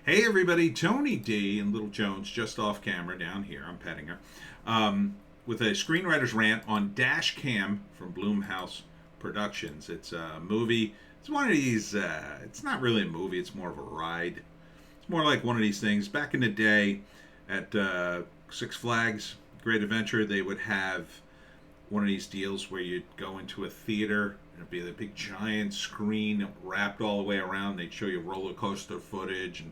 Hey everybody, Tony D and Little Jones just off camera down here. I'm petting her. With a screenwriter's rant on Dashcam from Bloomhouse Productions. It's a movie. It's one of these. It's not really a movie. It's more of a ride. It's more like one of these things. Back in the day, at Six Flags Great Adventure, they would have one of these deals where you'd go into a theater. It'd be the big giant screen wrapped all the way around. They'd show you roller coaster footage and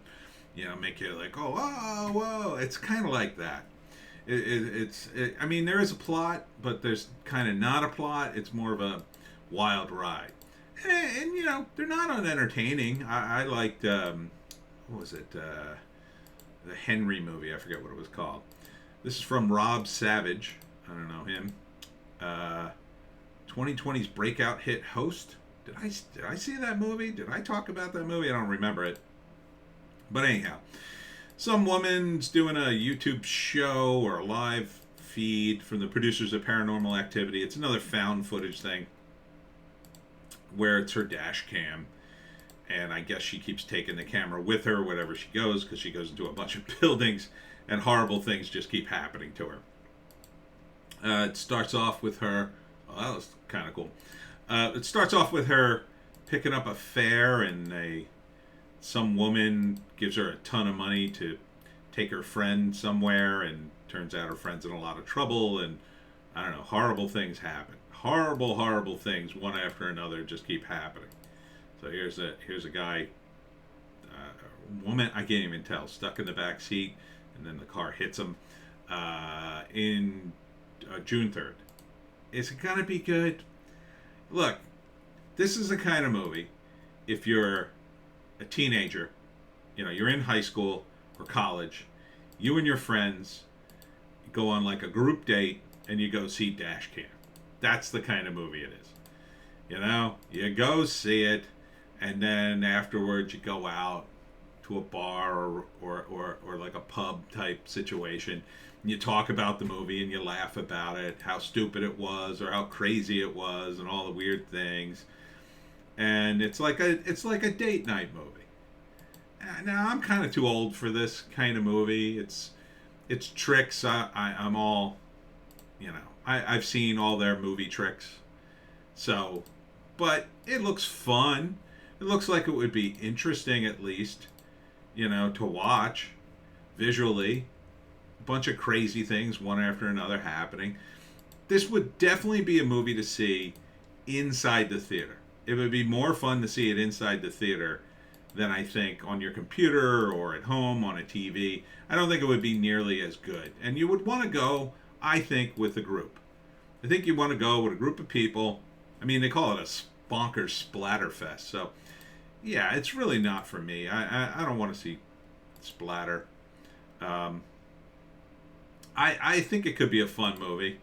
make you like, oh, whoa. It's kind of like that. I mean, there is a plot, but there's kind of not a plot. It's more of a wild ride. And they're not unentertaining. I liked, what was it? The Henry movie. I forget what it was called. This is from Rob Savage. I don't know him. 2020's breakout hit Host. Did I see that movie? Did I talk about that movie? I don't remember it. But anyhow, some woman's doing a YouTube show or a live feed from the producers of Paranormal Activity. It's another found footage thing where it's her dash cam. And I guess she keeps taking the camera with her wherever she goes because she goes into a bunch of buildings and horrible things just keep happening to her. It starts off with her. Oh, that was kind of cool. It starts off with her picking up a fare, and some woman gives her a ton of money to take her friend somewhere, and turns out her friend's in a lot of trouble, and I don't know, horrible things happen. Horrible things, one after another, just keep happening. So here's a guy, woman, I can't even tell, stuck in the back seat, and then the car hits him in June 3rd. Is it gonna be good? Look, this is the kind of movie, if you're a teenager, you're in high school or college, you and your friends go on like a group date and you go see Dashcam. That's the kind of movie it is. You go see it, and then afterwards you go out to a bar or like a pub type situation. And you talk about the movie and you laugh about it, how stupid it was or how crazy it was and all the weird things. And it's like a date night movie. Now I'm kind of too old for this kind of movie. It's tricks. I'm all, I've seen all their movie tricks. So, but it looks fun. It looks like it would be interesting at least, to watch visually. A bunch of crazy things, one after another, happening. This would definitely be a movie to see inside the theater. It would be more fun to see it inside the theater than I think on your computer or at home on a TV. I don't think it would be nearly as good. And you would want to go, I think, with a group. I think you want to go with a group of people. I mean, they call it a bonkers splatterfest. So, yeah, it's really not for me. I don't want to see splatter. I think it could be a fun movie.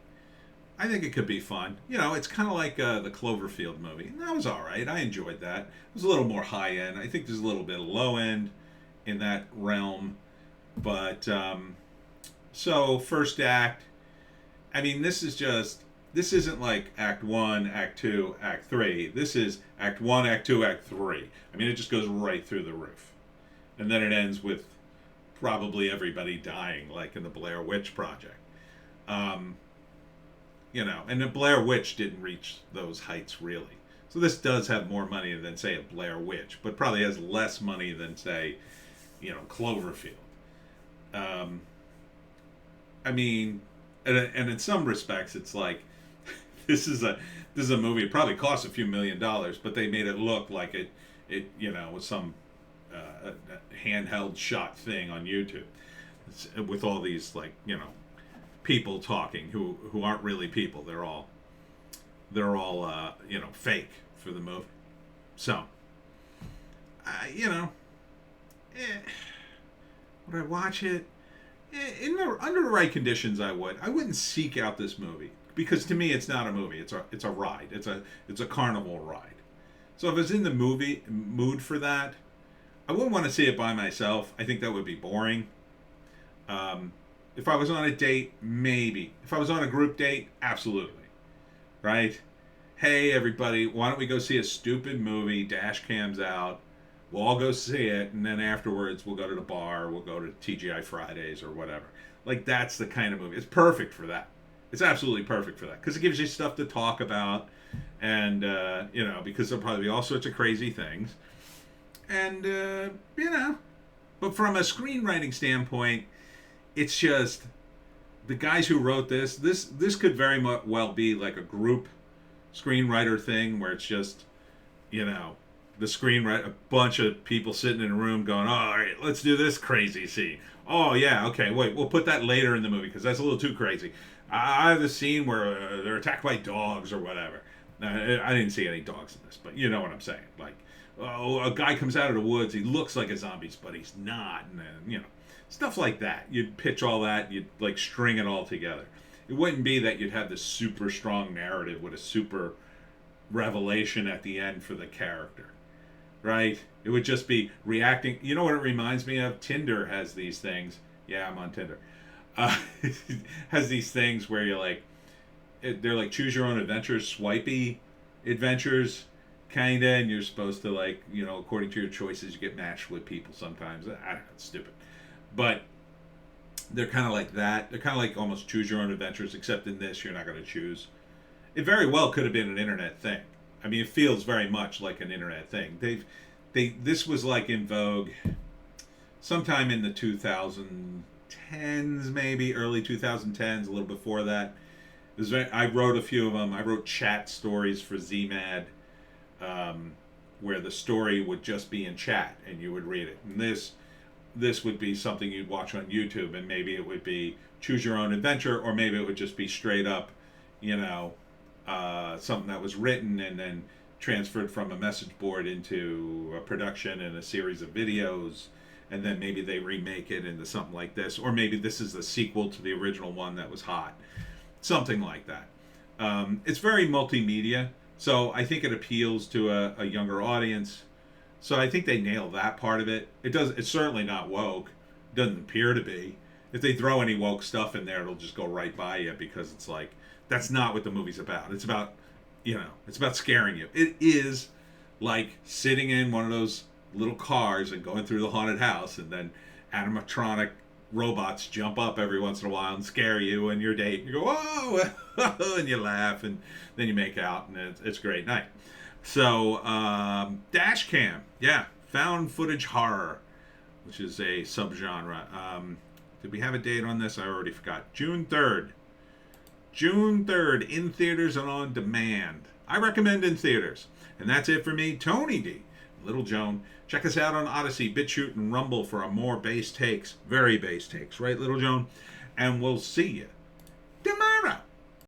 I think it could be fun. It's kind of like the Cloverfield movie. That was all right. I enjoyed that. It was a little more high end. I think there's a little bit of low end in that realm. But, so first act, I mean, this isn't like Act 1, Act 2, Act 3. This is Act 1, Act 2, Act 3. I mean, it just goes right through the roof. And then it ends with probably everybody dying, like in the Blair Witch Project. And the Blair Witch didn't reach those heights really. So this does have more money than, say, a Blair Witch, but probably has less money than, say, Cloverfield. I mean, and in some respects, it's like this is a movie. It probably cost a few $1 million, but they made it look like it was some handheld shot thing on YouTube with all these people talking who aren't really people. They're all fake for the movie. So would I watch it? Under the right conditions, I would. I wouldn't seek out this movie because to me it's not a movie. It's a ride. It's a carnival ride. So if I was in the mood for that, I wouldn't want to see it by myself. I think that would be boring. If I was on a date, maybe. If I was on a group date, absolutely. Right? Hey, everybody, why don't we go see a stupid movie? Dash cam's out. We'll all go see it, and then afterwards we'll go to the bar, we'll go to TGI Fridays or whatever. Like, that's the kind of movie. It's perfect for that. It's absolutely perfect for that because it gives you stuff to talk about, and because there'll probably be all sorts of crazy things, and But from a screenwriting standpoint, it's just the guys who wrote this. This could very well be like a group screenwriter thing where it's just, the screenwriter, a bunch of people sitting in a room going, all right, let's do this crazy scene. Oh, yeah, okay, wait, we'll put that later in the movie because that's a little too crazy. I have the scene where they're attacked by dogs or whatever. I didn't see any dogs in this, but you know what I'm saying. Like, a guy comes out of the woods, he looks like a zombie, but he's not. And then, stuff like that. You'd pitch all that, you'd like string it all together. It wouldn't be that you'd have this super strong narrative with a super revelation at the end for the character, right? It would just be reacting. You know what it reminds me of? Tinder has these things. Yeah, I'm on Tinder. Has these things where you're like, they're like choose your own adventures, swipey adventures, kinda, and you're supposed to like, according to your choices, you get matched with people sometimes. I don't know, it's stupid. But they're kind of like that. They're kind of like almost choose your own adventures, except in this, you're not going to choose. It very well could have been an internet thing. I mean, it feels very much like an internet thing. This was like in vogue sometime in the 2010s, maybe early 2010s, a little before that. I wrote a few of them. I wrote chat stories for ZMAD, where the story would just be in chat and you would read it. And this would be something you'd watch on YouTube, and maybe it would be choose your own adventure, or maybe it would just be straight up, something that was written and then transferred from a message board into a production and a series of videos, and then maybe they remake it into something like this, or maybe this is the sequel to the original one that was hot, something like that. It's very multimedia, so I think it appeals to a younger audience. So I think they nail that part of it. It's certainly not woke. It doesn't appear to be. If they throw any woke stuff in there, it'll just go right by you because it's like, that's not what the movie's about. It's about, it's about scaring you. It is like sitting in one of those little cars and going through the haunted house, and then animatronic robots jump up every once in a while and scare you and your date. You go, whoa, and you laugh, and then you make out, and it's a great night. So, Dashcam, yeah, found footage horror, which is a subgenre. Did we have a date on this? I already forgot. June 3rd. June 3rd, in theaters and on demand. I recommend in theaters. And that's it for me, Tony D. Little Joan. Check us out on Odysee, Bitchute, and Rumble for a more base takes. Very base takes, right, Little Joan? And we'll see you